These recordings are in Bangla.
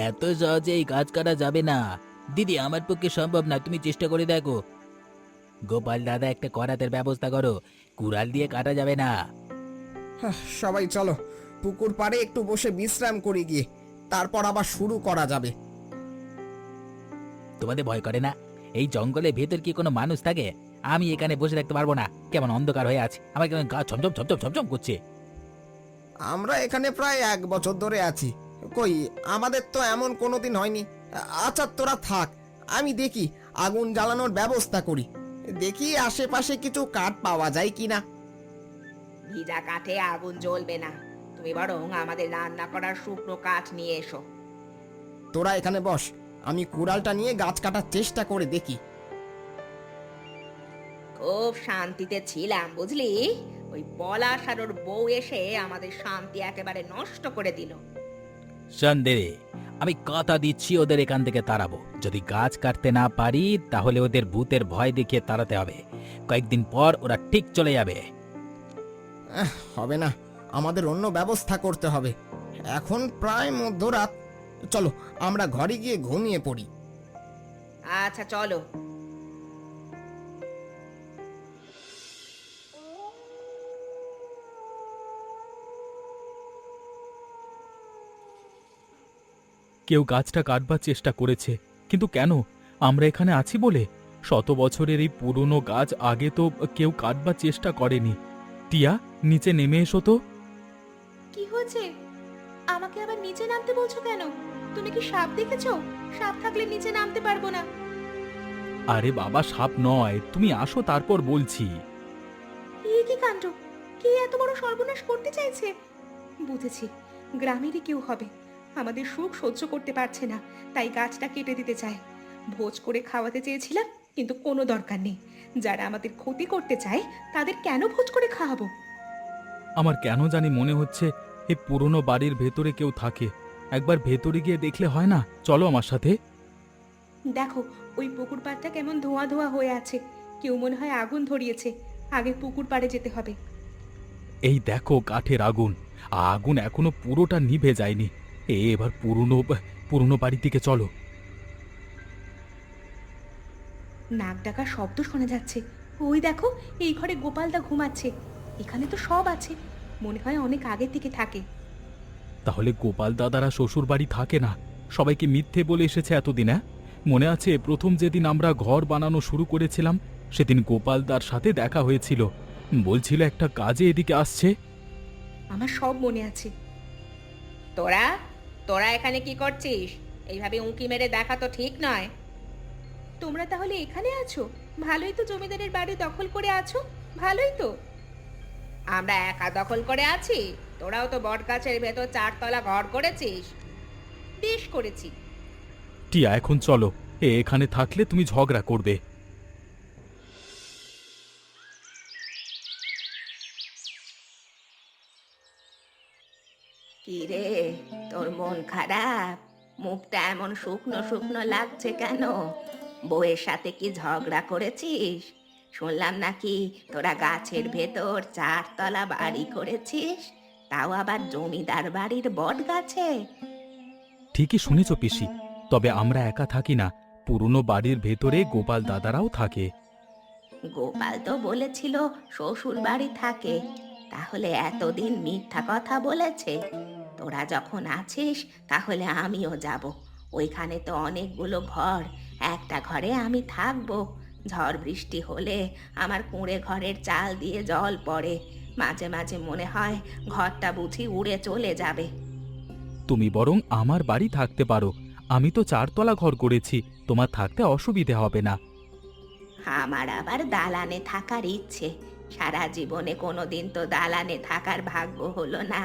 এত সহজে এই গাছ কাটা যাবে না দিদি, আমার পক্ষে সম্ভব না। তুমি চেষ্টা করে দেখো। গোপাল দাদা, একটা করাতের ব্যবস্থা করো। কুড়াল দিয়ে কাটা যাবে না। সবাই চলো, পুকুর পাড়ে একটু বসে বিশ্রাম করি গিয়ে, তারপর আবার শুরু করা যাবে। তোমাদের ভয় করে না? এই জঙ্গলের ভেতর কি কোনো মানুষ থাকে? আমি এখানে বসে থাকতে পারবো না। কেমন অন্ধকার হয়ে আছে, আমার কেমন গা ছমছম ছমছম ছমছম করছে। আমরা এখানে প্রায় 1 বছর ধরে আছি, কই আমাদের তো এমন কোনোদিন হয়নি। আচ্ছা তোরা থাক, আমি দেখি আগুন জ্বালানোর ব্যবস্থা করি, দেখি আশেপাশে কিছু কাঠ পাওয়া যায় কিনা। ভিজা কাঠে আগুন জ্বলবে না। তুমি বরং আমাদের রান্না করার শুকনো কাঠ নিয়ে এসো। তোরা এখানে বস, আমি কুড়ালটা নিয়ে গাছ কাটার চেষ্টা করে দেখি। খুব শান্তিতে ছিলাম বুঝলি, ওই পলাশ আর ওর বউ এসে আমাদের শান্তি একেবারে নষ্ট করে দিল। সন্দেহে আমি কথা দিচ্ছি, ওদের এখান থেকে তাড়াবো। যদি গাছ কাটতে না পারি তাহলে ওদের ভূতের ভয় দেখিয়ে তাড়াতে হবে। কয়েকদিন পর ওরা ঠিক চলে যাবে। হবে না, আমাদের অন্য ব্যবস্থা করতে হবে। এখন প্রায় মধ্যরাত, চলো আমরা ঘরে গিয়ে ঘুমিয়ে পড়ি। আচ্ছা চলো। কেউ গাছটা কাটবার চেষ্টা করেছে, কিন্তু কেন? আমরা এখানে আছি বলে? শত বছরের এই পুরনো গাছ আগে তো কেউ কাটবার চেষ্টা করেনি। টিয়া, নিচে নেমে এসো তো। কি হয়েছে? আমাকে আবার নিচে নামতে বলছো কেন? তুমি কি সাপ দেখেছো? সাপ থাকলে নিচে নামতে পারবো না। আরে বাবা, সাপ নয়, তুমি আসো তারপর বলছি। এই কি কাণ্ড! কে এত বড় সর্বনাশ করতে চাইছে? বুঝেছি, গ্রামেরই কেউ হবে। আমাদের সুখ সহ্য করতে পারছে না, তাই গাছটা কেটে দিতে চায়। ভোজ করে খাওয়াতে চেয়েছিলাম, কিন্তু কোনো দরকার নেই। যারা আমাদের ক্ষতি করতে চায় তাদের কেন ভোজ করে খাওয়াবো? আমার কেন জানি মনে হচ্ছে এই পুরনো বাড়ির ভেতরে কেউ থাকে। একবার ভেতরে গিয়ে দেখলে হয় না? চলো আমার সাথে। দেখো, ওই পুকুর পাড়টা কেমন ধোঁয়া ধোঁয়া হয়ে আছে। কেউ মনে হয় আগুন ধরিয়েছে। আগে পুকুর পাড়ে যেতে হবে। এই দেখো কাঠের আগুন, আগুন এখনো পুরোটা নিভে যায়নি। এবার পুরনো পুরনো বাড়ির দিকে চলো। নাক ডাকা শব্দ শোনা যাচ্ছে। ওই দেখো, এই ঘরে গোপালদা ঘুমাচ্ছে। এখানে তো সব আছে, মনে হয় অনেক আগে থেকে থাকে। তাহলে গোপাল দাদারা শ্বশুর বাড়ি থাকে না, সবাইকে মিথ্যে বলে এসেছে এতদিন। মনে আছে প্রথম যেদিন আমরা ঘর বানানো শুরু করেছিলাম, সেদিন গোপালদার সাথে দেখা হয়েছিল। বলছিল একটা কাজে এদিকে আসছে। আমার সব মনে আছে। তোরা তোরা এখানে কি করছিস? এইভাবে উঁকি মেরে দেখা তো ঠিক নয়। তোমরা তাহলে এখানে আছো? ভালোই তো, জমিদারের বাড়ি দখল করে আছো। ভালোই তো। আমরা একা দখল করে আছি? তোরাও তো বটগাছের ভেতর 4 তলা ঘর করেছিস। বেশ করেছি। টিয়া, এখন চলো, এখানে থাকলে তুমি ঝগড়া করবে। কি রে, তোর মন খারাপ? মুখটা এমন শুকনো শুকনো লাগছে কেন? বউয়ের সাথে কি ঝগড়া করেছিস? শুনলাম নাকি তোরা গাছের ভেতর 4 তলা বাড়ি করেছিস, তাও আবার জমিদার বাড়ির বট গাছে। ঠিকই শুনেছ পিসি, তবে আমরা একা থাকি না, পুরনো বাড়ির ভেতরে গোপাল দাদারাও থাকে। গোপাল তো বলেছিল শ্বশুর বাড়ি থাকে। তাহলে এতদিন মিথ্যা কথা বলেছে। তোরা যখন আছিস তাহলে আমিও যাব। ওইখানে তো অনেকগুলো ঘর, একটা ঘরে আমি থাকবো। ঝড় বৃষ্টি হলে আমার কুঁড়ে ঘরের চাল দিয়ে জল পড়ে। মাঝে মাঝে মনে হয় ঘরটা বুঝি উড়ে চলে যাবে। তুমি বরং আমার বাড়ি থাকতে পারো, আমি তো 4 তলা ঘর করেছি, তোমার থাকতে অসুবিধে হবে না। আমার আবার দালানে থাকার ইচ্ছে। সারা জীবনে কোনোদিন তো দালানে থাকার ভাগ্য হলো না।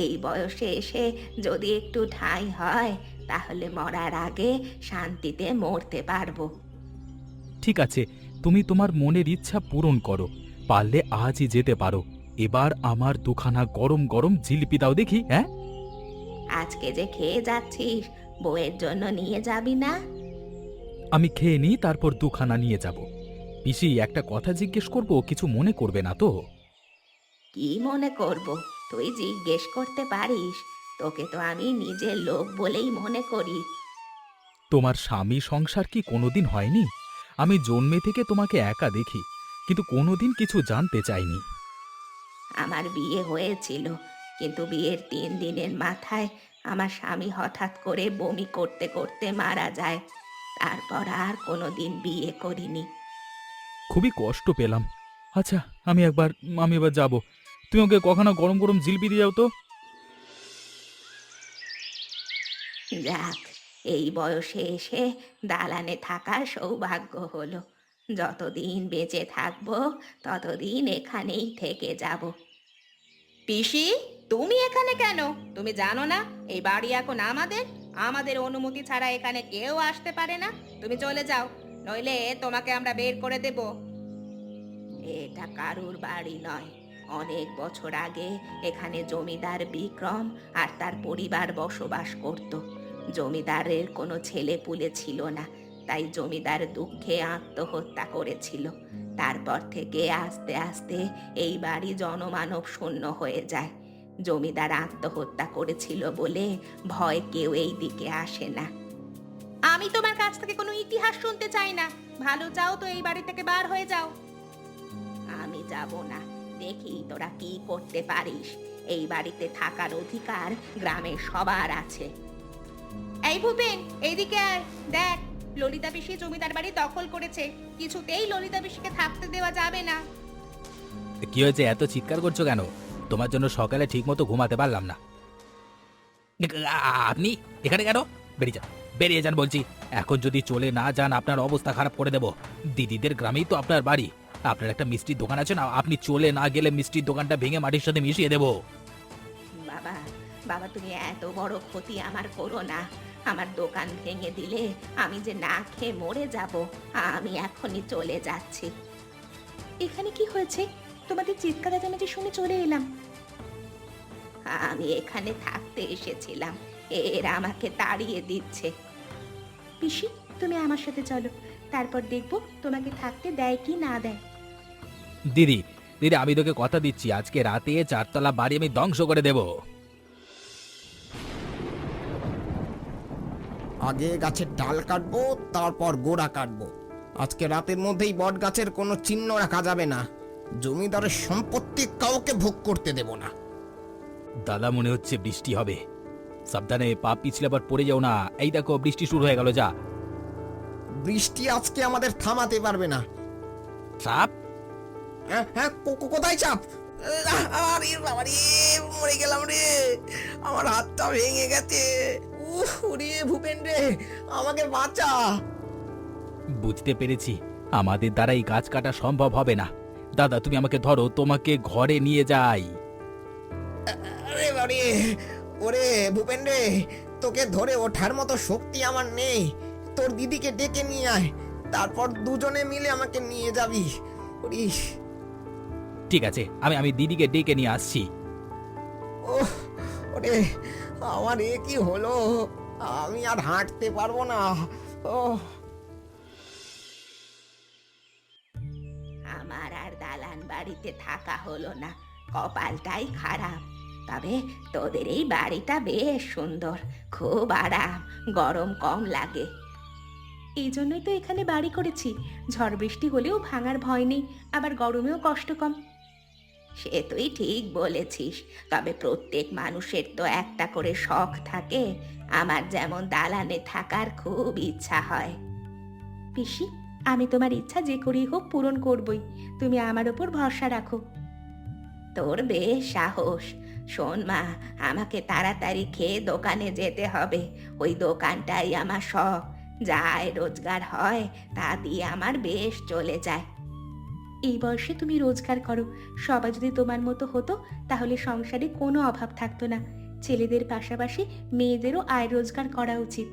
এই বয়সে এসে যদি একটু ঠাঁই হয়, তাহলে মরার আগে শান্তিতে মরতে পারবো। ঠিক আছে, তুমি তোমার মনের ইচ্ছা পূরণ করো, পারলে আজই যেতে পারো। এবার আমার দুখানা গরম গরম জিলিপি দাও দেখি। হ্যাঁ, আজকে যে খেয়ে যাচ্ছিস, বউয়ের জন্য নিয়ে যাবি না? আমি খেয়ে নিই, তারপর দুখানা নিয়ে যাব। পিসি, একটা কথা জিজ্ঞেস করব, কিছু মনে করবে না তো? কি মনে করব? তুই জিজ্ঞেস করতে পারিস। তোকে তো আমি নিজের লোক বলেই মনে করি। তোমার স্বামী সংসার কি কোনোদিন হয়নি? আমি জন্মে থেকে তোমাকে একা দেখি, কিন্তু কোনোদিন কিছু জানতে চাইনি। আমার বিয়ে হয়েছিল, কিন্তু বিয়ের 3 দিনের মাথায় আমার স্বামী হঠাৎ করে বমি করতে করতে মারা যায়। তারপর আর কোনোদিন বিয়ে করিনি। খুবই কষ্ট পেলাম। আচ্ছা, আমি এবার যাব। তুমি ওকে কখনো গরম গরম জিলিপি দিয়ে যাও তো। যাক, এই বয়সে এসে দালানে থাকার সৌভাগ্য হলো। যতদিন বেঁচে থাকবো ততদিন এখানেই থেকে যাব। পিসি, তুমি এখানে কেন? তুমি জানো না এই বাড়ি এখন আমাদের? আমাদের অনুমতি ছাড়া এখানে কেউ আসতে পারে না। তুমি চলে যাও, নইলে তোমাকে আমরা বের করে দেব। এটা কারুর বাড়ি নয়। অনেক বছর আগে এখানে জমিদার বিক্রম আর তার পরিবার বসবাস করত। জমিদারের কোনো ছেলে পুলে ছিল না, তাই জমিদার দুঃখে আত্মহত্যা করেছিল। তারপর থেকে আস্তে আস্তে এই বাড়ি জনমানব শূন্য হয়ে যায়। জমিদার আত্মহত্যা করেছিল বলে ভয় কেউ এই দিকে আসে না। আমি তোমার কাছ থেকে কোনো ইতিহাস শুনতে চাই না। ভালো চাও তো এই বাড়ি থেকে বার হয়ে যাও। আমি যাব না, দেখি তোরা কি করতে পারিস। এই বাড়িতে থাকার অধিকার গ্রামের সবার আছে। এই ভূপেন, এইদিকে আয়। দেখ, ললিতা পিসি জমিদার বাড়ি দখল করেছে। কিছুতেই ললিতা পিসিকে থাকতে দেওয়া যাবে না। কি হয়েছে, এত চিৎকার করছো কেন? তোমার জন্য সকালে ঠিকমতো ঘুমাতে পারলাম না। আপনি এখানে কেন? বেরিয়ে যান, বেরিয়ে যান বলছি। এখন যদি চলে না যান আপনার অবস্থা খারাপ করে দেব। দিদিদের গ্রামেই তো আপনার বাড়ি। আপনার একটা মিষ্টির দোকান আছে না? আপনি চলে না গেলে মিষ্টির দোকানটা ভেঙে মাটির সাথে মিশিয়ে দেব। বাবা, বাবা, তুমি এত বড় ক্ষতি আমার করো না। আমার দোকান ভেঙে দিলে আমি যে না খেয়ে মরে যাব। আমি এখনই চলে যাচ্ছি। এখানে কি হয়েছে? তোমাদের চিৎকার চেঁচামেচি শুনে চলে এলাম। আমি এখানে থাকতে এসেছিলাম, এরা আমাকে তাড়িয়ে দিচ্ছে। পিসি, তুমি আমার সাথে চলো, তারপর দেখবো তোমাকে থাকতে দেয় কি না দেয়। দিদি, দিদি, আমি তোকে কথা দিচ্ছি, আজকে রাতে 4তলা বাড়ি আমি ধ্বংস করে দেব। আগে গাছের ডাল কাটবো, তারপর গোড়া কাটবো। আজকে রাতের মধ্যেই বট গাছের কোনো চিহ্ন রাখা যাবে না। জমিদারের সম্পত্তি কাউকে ভোগ করতে দেব না। দাদা, মনে হচ্ছে বৃষ্টি হবে। সাবধানে, পা পিছলে আবার পড়ে যাও না। এই দেখো, বৃষ্টি শুরু হয়ে গেল। যা। বৃষ্টি আজকে আমাদের থামাতে পারবে না। সাপ? হ্যাঁ হ্যাঁ, কোথায় চাপ? আরে বাবা রে, মরে গেলাম রে। আমার হাতটা ভেঙে গেছে। উফ রে ভূপেন রে, আমাকে বাঁচা। বুঝতে পেরেছি, আমাদের দ্বারা এই গাছ কাটা সম্ভব হবে না। দাদা, তুমি আমাকে ধরো, তোমাকে ঘরে নিয়ে যাই। আরে বাবা, ওরে ভূপেন রে, তোকে ধরে ওঠার মতো শক্তি আমার নেই। তোর দিদিকে ডেকে নিয়ে আয়, তারপর দুজনে মিলে আমাকে নিয়ে যাবি। ওরিস। ঠিক আছে, আমি দিদিকে ডেকে নিয়ে আসছি। ওহ ওরে, আমার এ কি হলো? আমি আর হাঁটতে পারবো না। ওহ। আমার আর দালান বাড়িতে থাকা হলো না, কপালটাই খারাপ। তবে তোদের এই বাড়িটা বেশ সুন্দর, খুব আরাম, গরম কম লাগে। এই জন্যই তো এখানে বাড়ি করেছি। ঝড় বৃষ্টি হলেও ভাঙার ভয় নেই, আবার গরমেও কষ্ট কম। সে তুই ঠিক বলেছিস, তবে প্রত্যেক মানুষের তো একটা করে শখ থাকে। আমার যেমন দালানে থাকার খুব ইচ্ছা হয়। পিসি, আমি তোমার ইচ্ছা যে করেই হোক পূরণ করবই। তুমি আমার ওপর ভরসা রাখো। তোর বেশ সাহস। শোন মা, আমাকে তাড়াতাড়ি খেয়ে দোকানে যেতে হবে। ওই দোকানটাই আমার শখ। যা আয় রোজগার হয় তা দিয়ে আমার বেশ চলে যায়। এই বয়সে তুমি রোজগার করো। সবাই যদি তোমার মতো হতো তাহলে সংসারে কোনো অভাব থাকতো না। ছেলেদের পাশাপাশি মেয়েদেরও আয় রোজগার করা উচিত।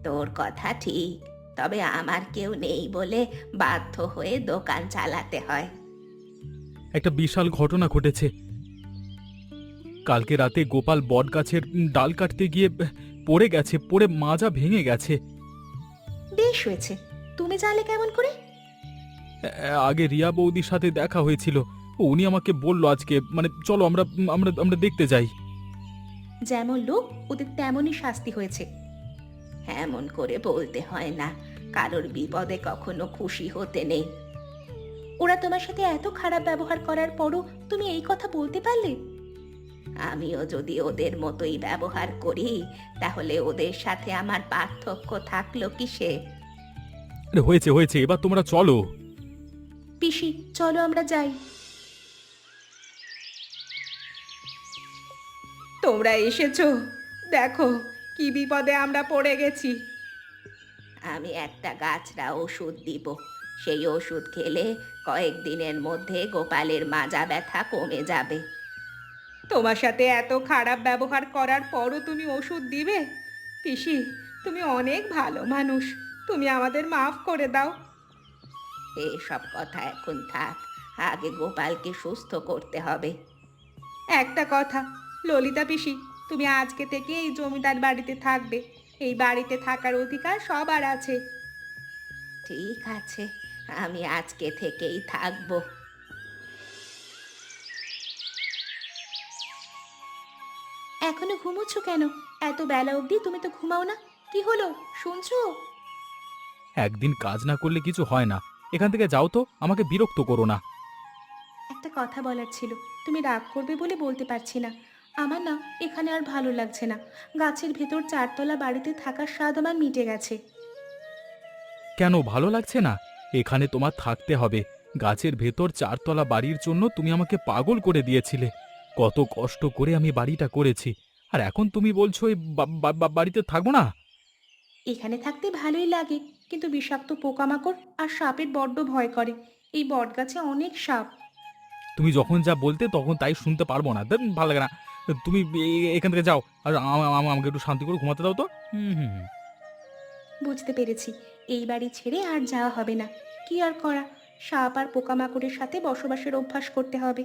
তোর কথা ঠিক, তবে আমার কেউ নেই বলে বাধ্য হয়ে দোকান চালাতে হয়। একটা বিশাল ঘটনা ঘটেছে। কালকে রাতে গোপাল বট গাছের ডাল কাটতে গিয়ে পড়ে গেছে, পড়ে মাজা ভেঙে গেছে। বেশ হয়েছে, তুমি জানলে কেমন করে? আগে রিয়া বৌদির সাথে দেখা হয়েছিল, উনি আমাকে বলল আজকে। চলো আমরা আমরা আমরা দেখতে যাই। যেমন লোক ওদের তেমনই শাস্তি হয়েছে। এমন করে বলতে হয় না, কারোর বিপদে কখনো খুশি হতে নেই। ওরা তোমার সাথে এত খারাপ ব্যবহার করার পরও তুমি এই কথা বলতে পারলে? আমিও যদি ওদের মতোই ব্যবহার করি, তাহলে ওদের সাথে আমার পার্থক্য থাকলো কিসে? আরে হয়েছে হয়েছে, এবার তোমরা চলো। পিসি, চলো আমরা যাই। তোমরা এসেছো, দেখো কি বিপদে আমরা পড়ে গেছি। আমি একটা গাছড়া ওষুধ দিব, সেই ওষুধ খেলে কয়েকদিনের মধ্যে গোপালের মাজা ব্যথা কমে যাবে। তোমার সাথে এত খারাপ ব্যবহার করার পরও তুমি ওষুধ দিবে? পিসি, তুমি অনেক ভালো মানুষ, তুমি আমাদের মাফ করে দাও। এসব কথা এখন থাক, আগে গোপালকে সুস্থ করতে হবে। একটা কথা, ললিতা পিসি, তুমি আজকে থেকে এই জমিদার বাড়িতে থাকবে। এই বাড়িতে থাকার অধিকার সবার আছে। ঠিক আছে, আমি আজকে থেকেই থাকবো। এখনো ঘুমোচ্ছ কেন? এত বেলা অবধি তুমি তো ঘুমাও না। কি হলো, শুনছো? একদিন কাজ না করলে কিছু হয় না। এখান থেকে যাও তো, আমাকে বিরক্ত করো না। একটা কথা বলার ছিল, তুমি রাগ করবে বলে বলতে পারছি না। আমার না এখানে আর ভালো লাগছে না। গাছের ভেতর চারতলা বাড়িতে থাকার স্বাদ আমার মিটে গেছে। কেন ভালো লাগছে না? এখানে তোমার থাকতে হবে। গাছের ভেতর 4 তলা বাড়ির জন্য তুমি আমাকে পাগল করে দিয়েছিলে। কত কষ্ট করে আমি বাড়িটা করেছি, আর এখন তুমি বলছো এই বাড়িতে থাকবো না? এখানে থাকতে ভালোই লাগে, কিন্তু বিষাক্ত পোকামাকড় আর সাপের বড্ড ভয় করে। এই বটগাছে অনেক সাপ। তুমি যখন যা বলতে তখন তাই শুনতে পারবো না, ভালো লাগে না। তুমি এখান থেকে যাও, আর আমাকে একটু শান্তি করে ঘুমাতে দাও তো। হুম হুম হুম। বুঝতে পেরেছি, এই বাড়ি ছেড়ে আর যাওয়া হবে না। কি আর করা, সাপ আর পোকামাকড়ের সাথে বসবাসের অভ্যাস করতে হবে।